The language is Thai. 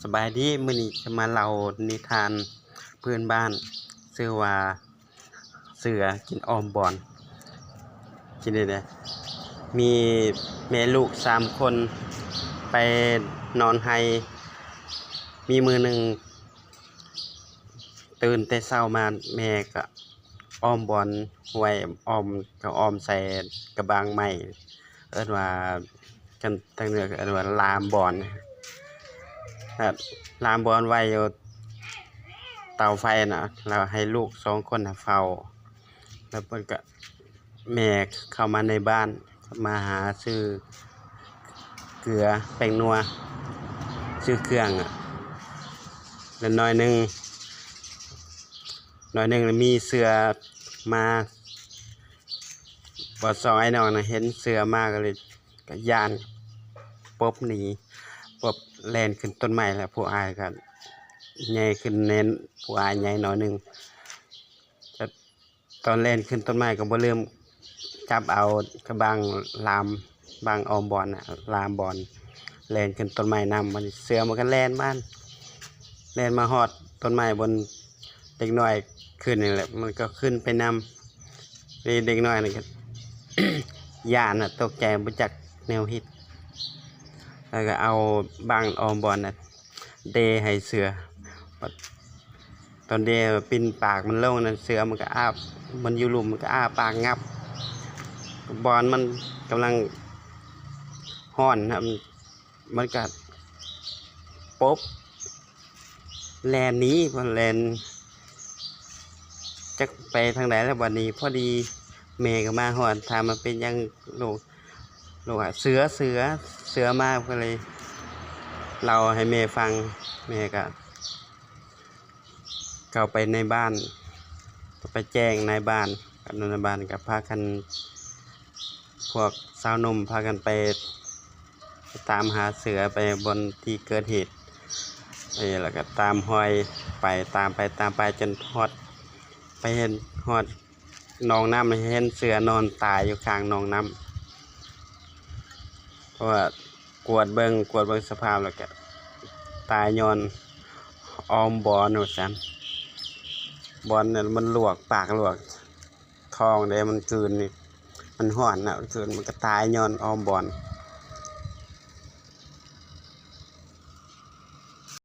สบายดีมื้อนี้จะมาเล่านิทานพื้นบ้านชื่อว่าเสือกินออมบอนกินได้เด้มีแม่ลูก3คนไปนอนไห้มีมื้อหนึ่งตื่นแต่เช้ามาแม่ก็ออมบอนไว้ออมใส่กระบางไม้เอิ้นว่ากันทางเหนือเอิ้นว่าลามบอนครับลามบอนไว้อยู่เตาไฟน่ะแล้วให้ลูก2คนน่ะเฝ้าแล้วเพิ่นก็แม่เข้ามาในบ้านมาหาซื้อเกลือแป้งนัวซื้อเครื่องแล้วหน่อยหนึงมีเสือมาบ่ซอยน้องน่ะเห็นเสือมาก็เลยก็ย้านปบหนีปบแล่นขึ้นต้นไม้แล้วผู้อายก็ใหญ่ขึ้นแน่นผู้อายใหญ่หน่อยหนึงแต่ตอนแล่นขึ้นต้นไม้ก็บ่ลืมจับเอากระบังลามบางออมบอนน่ะลามบอนแล่นขึ้นต้นไม้นำมันเสือมันก็แล่นมาฮอดต้นไม้บนเด็กน้อยขึ้นนี่แหละมันก็ขึ้นไปนำเด็กน้อยนี่ก็ ย่านน่ะตกใจบ่จักแนวฮิตแล้วก็เอาบางออมบอนน่ะเดให้เสือตอนเดปิ่นปากมันลงนั่นเสือมันก็อ้ามันอยู่หลุมมันก็อ้าปากงับบอนมันกำลังฮ้อนครับมันก็ปบแลนหนีพอแลนจักไปทางไหนแล้วบัดนี้พอดีแม่ก็มาฮอดถามมันเป็นหยังลูกเสือมาก็เลยเล่าให้แม่ฟังแม่ก็เข้าไปในบ้านก็ไปแจ้งนายบ้านกับนายบ้านก็พากันพวกสาวนมพากันไปตามหาเสือไปบนที่เกิดเหตุแล้วก็ตามห้อยไปตามไปจนฮอดไปเห็นฮอดหนองน้ำเห็นเสือนอนตายอยู่ข้างหนองน้ำเพราะว่ากวดเบิ่งสภาพแล้วก็ตายย้อนออมบอนว่าซั่นบอนเนี่ยมันลวกปากลวกท้องได้มันกลืนนี่มันฮ้อนน่ะมันกลืนมันก็ตายย้อนออมบอน